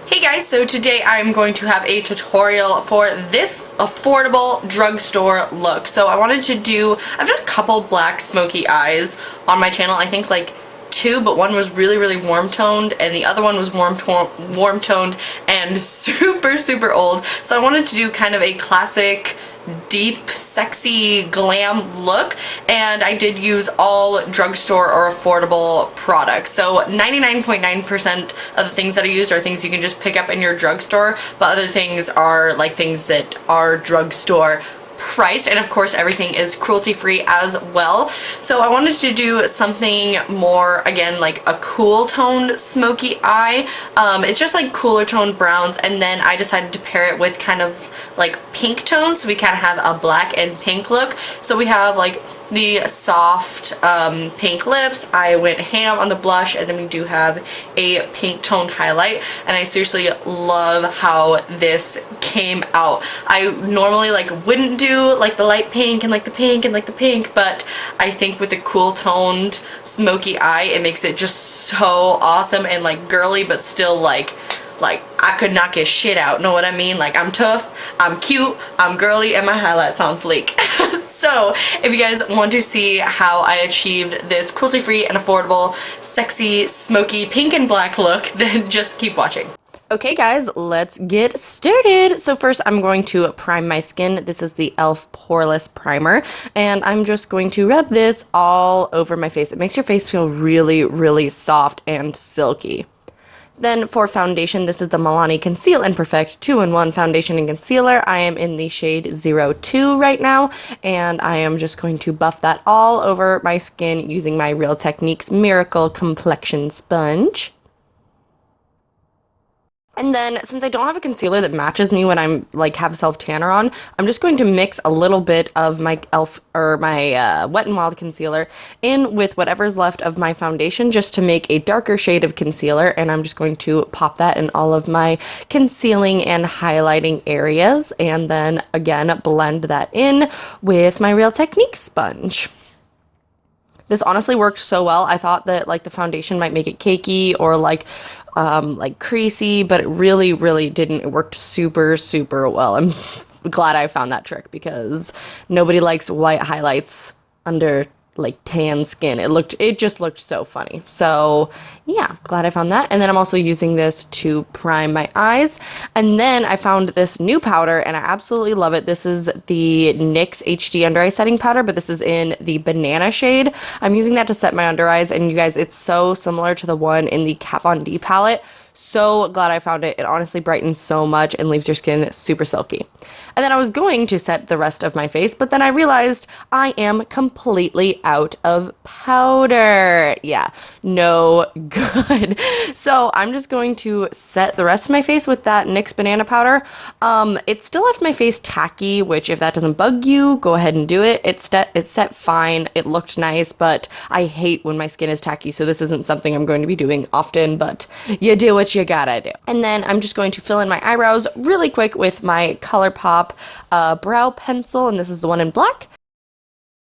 Hey guys, so today I'm going to have a tutorial for this affordable drugstore look. So I wanted to I've done a couple black smoky eyes on my channel. I think like two, but one was really warm toned and the other one was warm toned and super old. So I wanted to do kind of a classic deep sexy glam look, and I did use all drugstore or affordable products. So 99.9% of the things that I used are things you can just pick up in your drugstore, but other things are like things that are drugstore priced, and of course everything is cruelty free as well. So I wanted to do something more, again, like a cool toned smoky eye. It's just like cooler toned browns, and then I decided to pair it with kind of like pink tones, so we kind of have a black and pink look. So we have like the soft pink lips. I went ham on the blush, and then we do have a pink toned highlight, and I seriously love how this came out. I normally like wouldn't do like the light pink and like the pink and like the pink, but I think with the cool toned smoky eye it makes it just so awesome and like girly, but still like I could knock his shit out, know what I mean? Like, I'm tough, I'm cute, I'm girly, and my highlight's on fleek. So if you guys want to see how I achieved this cruelty-free and affordable, sexy, smoky, pink and black look, then just keep watching. Okay guys, let's get started. So first I'm going to prime my skin. This is the e.l.f. Poreless Primer, and I'm just going to rub this all over my face. It makes your face feel really soft and silky. Then for foundation, this is the Milani Conceal and Perfect 2-in-1 foundation and concealer. I am in the shade 02 right now, and I am just going to buff that all over my skin using my Real Techniques Miracle Complexion Sponge. And then, since I don't have a concealer that matches me when I'm like have self-tanner on, I'm just going to mix a little bit of my e.l.f. or my Wet n Wild concealer in with whatever's left of my foundation, just to make a darker shade of concealer. And I'm just going to pop that in all of my concealing and highlighting areas, and then again blend that in with my Real Techniques sponge. This honestly worked so well. I thought that like the foundation might make it cakey or like creasy, but it really didn't. It worked super well. I'm glad I found that trick, because nobody likes white highlights under like tan skin. It just looked so funny. So yeah, glad I found that. And then I'm also using this to prime my eyes. And then I found this new powder, and I absolutely love it. This is the NYX HD Under Eye Setting Powder, but this is in the banana shade. I'm using that to set my under eyes, and you guys, it's so similar to the one in the Kat Von D palette. So glad I found it. It honestly brightens so much and leaves your skin super silky. And then I was going to set the rest of my face, but then I realized I am completely out of powder. Yeah, no good. So I'm just going to set the rest of my face with that NYX banana powder. It still left my face tacky, which if that doesn't bug you, go ahead and do it. It's set fine. It looked nice, but I hate when my skin is tacky, so this isn't something I'm going to be doing often, but you do what you gotta do. And then I'm just going to fill in my eyebrows really quick with my Colourpop brow pencil, and this is the one in black.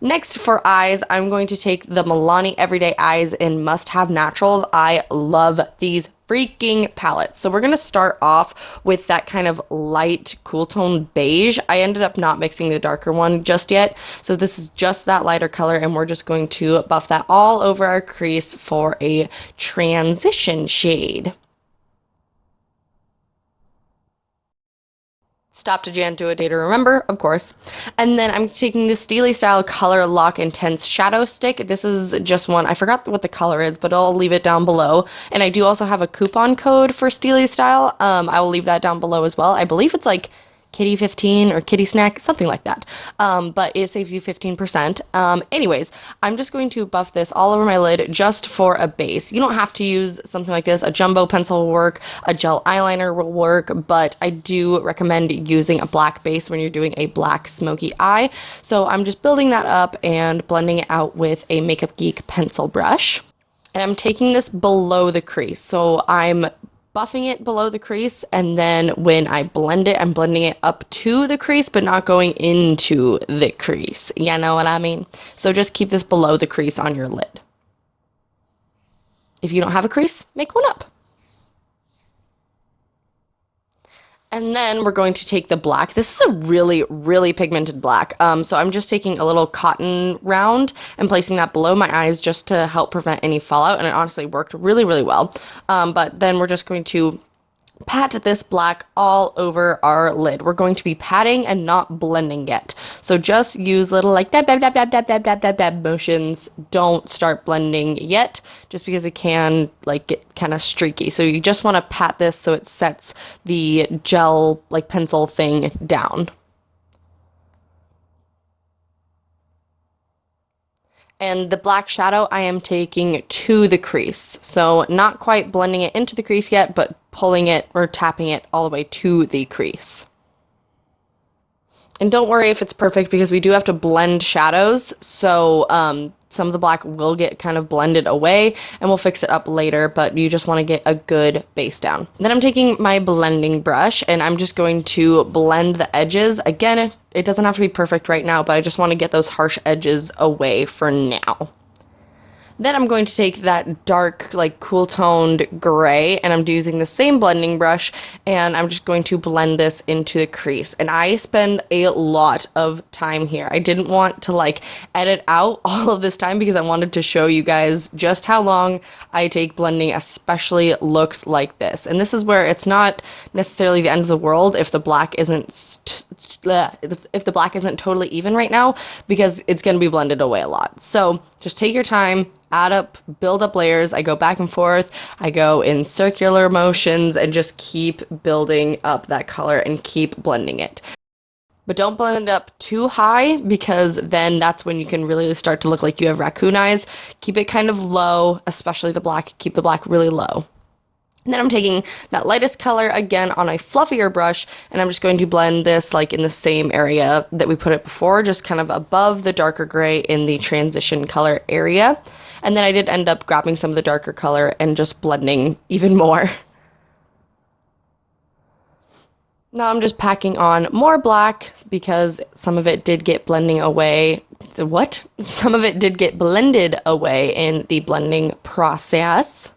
Next for eyes, I'm going to take the Milani Everyday Eyes in Must Have Naturals. I love these freaking palettes. So we're going to start off with that kind of light cool tone beige. I ended up not mixing the darker one just yet, so this is just that lighter color, and we're just going to buff that all over our crease for a transition shade. Stop to Jan to a day to remember, of course. And then I'm taking the Styli-Style Colorlock Intense Shadow Stick. This is just one. I forgot what the color is, but I'll leave it down below. And I do also have a coupon code for Styli-Style. I will leave that down below as well. I believe it's like Kitty 15 or Kitty Snack, something like that. But it saves you 15%. Anyways, I'm just going to buff this all over my lid just for a base. You don't have to use something like this. A jumbo pencil will work, a gel eyeliner will work, but I do recommend using a black base when you're doing a black smoky eye. So I'm just building that up and blending it out with a Makeup Geek pencil brush. And I'm taking this below the crease. So I'm buffing it below the crease, and then when I blend it, I'm blending it up to the crease, but not going into the crease. You know what I mean? So just keep this below the crease on your lid. If you don't have a crease, make one up. And then we're going to take the black. This is a really, really pigmented black. So I'm just taking a little cotton round and placing that below my eyes just to help prevent any fallout. And it honestly worked really, really well. But then we're just going to pat this black all over our lid. We're going to be patting and not blending yet. So just use little like dab, dab, dab, dab, dab, dab, dab, dab, dab motions. Don't start blending yet, just because it can like get kind of streaky. So you just want to pat this so it sets the gel like pencil thing down. And the black shadow I am taking to the crease. So not quite blending it into the crease yet, but pulling it or tapping it all the way to the crease. And don't worry if it's perfect, because we do have to blend shadows, so some of the black will get kind of blended away, and we'll fix it up later, but you just want to get a good base down. Then I'm taking my blending brush, and I'm just going to blend the edges. Again, it doesn't have to be perfect right now, but I just want to get those harsh edges away for now. Then I'm going to take that dark, like cool toned gray, and I'm using the same blending brush, and I'm just going to blend this into the crease. And I spend a lot of time here. I didn't want to like edit out all of this time, because I wanted to show you guys just how long I take blending, especially looks like this. And this is where it's not necessarily the end of the world if the black isn't if the black isn't totally even right now, because it's going to be blended away a lot. So just take your time, add up, build up layers. I go back and forth, I go in circular motions, and just keep building up that color and keep blending it. But don't blend it up too high, because then that's when you can really start to look like you have raccoon eyes. Keep it kind of low, especially the black. Keep the black really low. And then I'm taking that lightest color again on a fluffier brush, and I'm just going to blend this like in the same area that we put it before, just kind of above the darker gray in the transition color area. And then I did end up grabbing some of the darker color and just blending even more. Now I'm just packing on more black, because some of it did get blending away. Some of it did get blended away in the blending process.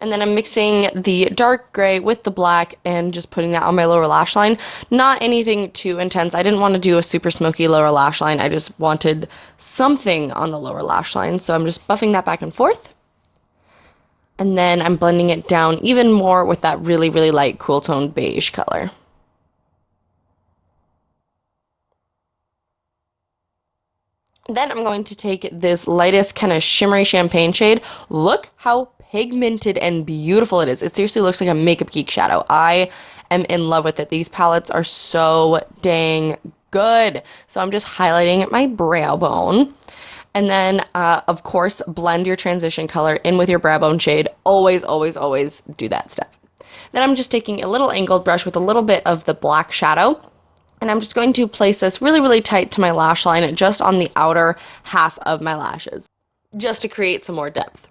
And then I'm mixing the dark gray with the black and just putting that on my lower lash line. Not anything too intense. I didn't want to do a super smoky lower lash line. I just wanted something on the lower lash line. So I'm just buffing that back and forth. And then I'm blending it down even more with that really, really light cool toned beige color. Then I'm going to take this lightest kind of shimmery champagne shade. Look how pigmented and beautiful it is. It seriously looks like a Makeup Geek shadow. I am in love with it. These palettes are so dang good. So I'm just highlighting my brow bone. And then, of course, blend your transition color in with your brow bone shade. Always, always, always do that step. Then I'm just taking a little angled brush with a little bit of the black shadow, and I'm just going to place this really, really tight to my lash line, just on the outer half of my lashes, just to create some more depth.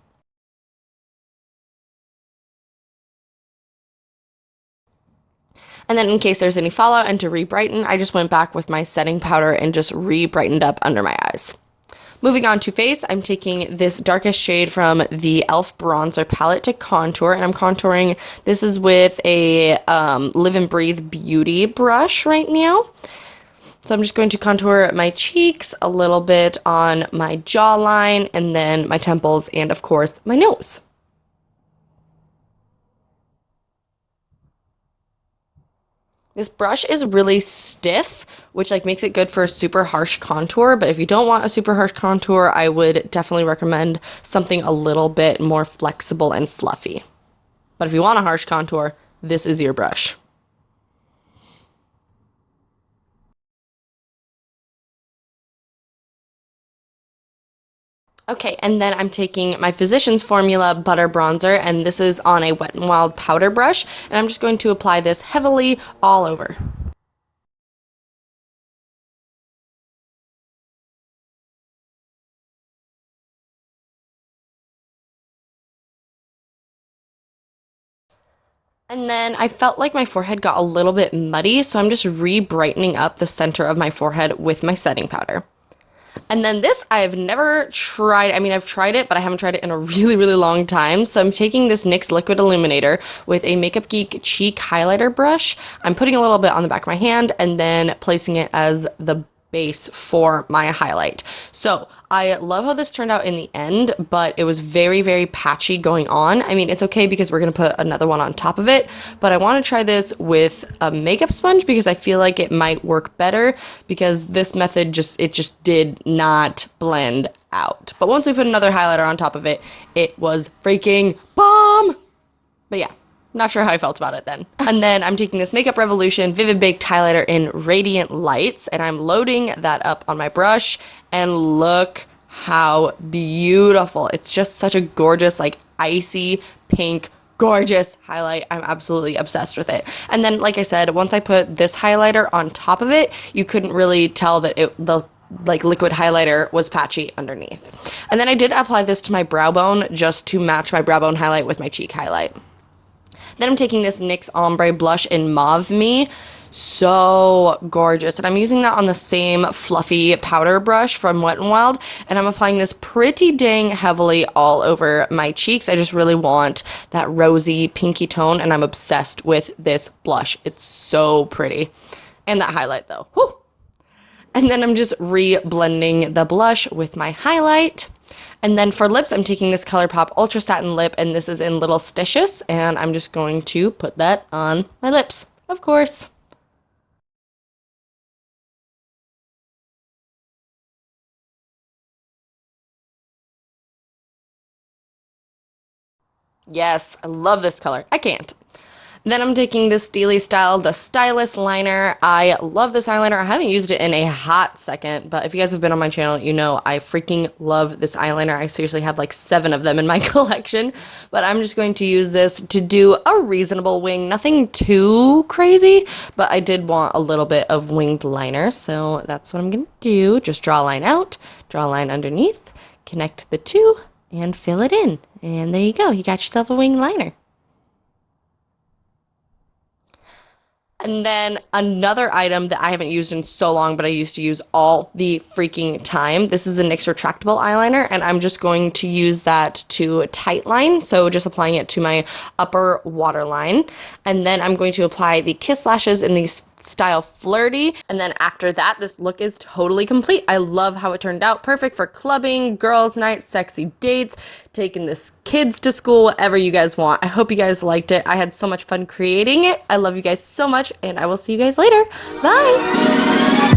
And then in case there's any fallout and to re-brighten, I just went back with my setting powder and just re-brightened up under my eyes. Moving on to face, I'm taking this darkest shade from the e.l.f. bronzer palette to contour, and I'm contouring. This is with a Live and Breathe Beauty brush right now. So I'm just going to contour my cheeks, a little bit on my jawline, and then my temples, and of course, my nose. This brush is really stiff, which like makes it good for a super harsh contour, but if you don't want a super harsh contour, I would definitely recommend something a little bit more flexible and fluffy. But if you want a harsh contour, this is your brush. Okay, and then I'm taking my Physicians Formula Butter Bronzer, and this is on a Wet n Wild powder brush, and I'm just going to apply this heavily all over. And then I felt like my forehead got a little bit muddy, so I'm just re-brightening up the center of my forehead with my setting powder. And then this I have never tried. I mean, I've tried it, but I haven't tried it in a really, really long time. So I'm taking this NYX Liquid Illuminator with a Makeup Geek cheek highlighter brush. I'm putting a little bit on the back of my hand and then placing it as the base for my highlight. So I love how this turned out in the end, but it was very, very patchy going on. I mean, it's okay because we're going to put another one on top of it, but I want to try this with a makeup sponge because I feel like it might work better because this method just did not blend out. But once we put another highlighter on top of it, it was freaking bomb. But yeah. Not sure how I felt about it then. And then I'm taking this Makeup Revolution Vivid Baked Highlighter in Radiant Lights, and I'm loading that up on my brush, and look how beautiful. It's just such a gorgeous, like, icy pink, gorgeous highlight. I'm absolutely obsessed with it. And then, like I said, once I put this highlighter on top of it, you couldn't really tell that the liquid highlighter was patchy underneath. And then I did apply this to my brow bone just to match my brow bone highlight with my cheek highlight. Then I'm taking this NYX Ombre Blush in Mauve Me. So gorgeous. And I'm using that on the same fluffy powder brush from Wet n Wild. And I'm applying this pretty dang heavily all over my cheeks. I just really want that rosy, pinky tone. And I'm obsessed with this blush. It's so pretty. And that highlight though. Whew. And then I'm just re-blending the blush with my highlight. And then for lips, I'm taking this Colourpop Ultra Satin Lip, and this is in Littlestitious, and I'm just going to put that on my lips, of course. Yes, I love this color. I can't. Then I'm taking this Styli-Style the Stylus liner. I love this eyeliner. I haven't used it in a hot second, but if you guys have been on my channel, you know I freaking love this eyeliner. I seriously have like 7 of them in my collection, but I'm just going to use this to do a reasonable wing. Nothing too crazy, but I did want a little bit of winged liner, so that's what I'm going to do. Just draw a line out, draw a line underneath, connect the two, and fill it in. And there you go. You got yourself a winged liner. And then another item that I haven't used in so long, but I used to use all the freaking time. This is a NYX retractable eyeliner, and I'm just going to use that to tightline. So just applying it to my upper waterline. And then I'm going to apply the Kiss Lashes in the style Flirty. And then after that, this look is totally complete. I love how it turned out. Perfect for clubbing, girls' night, sexy dates, taking the kids to school, whatever you guys want. I hope you guys liked it. I had so much fun creating it. I love you guys so much, and I will see you guys later. Bye!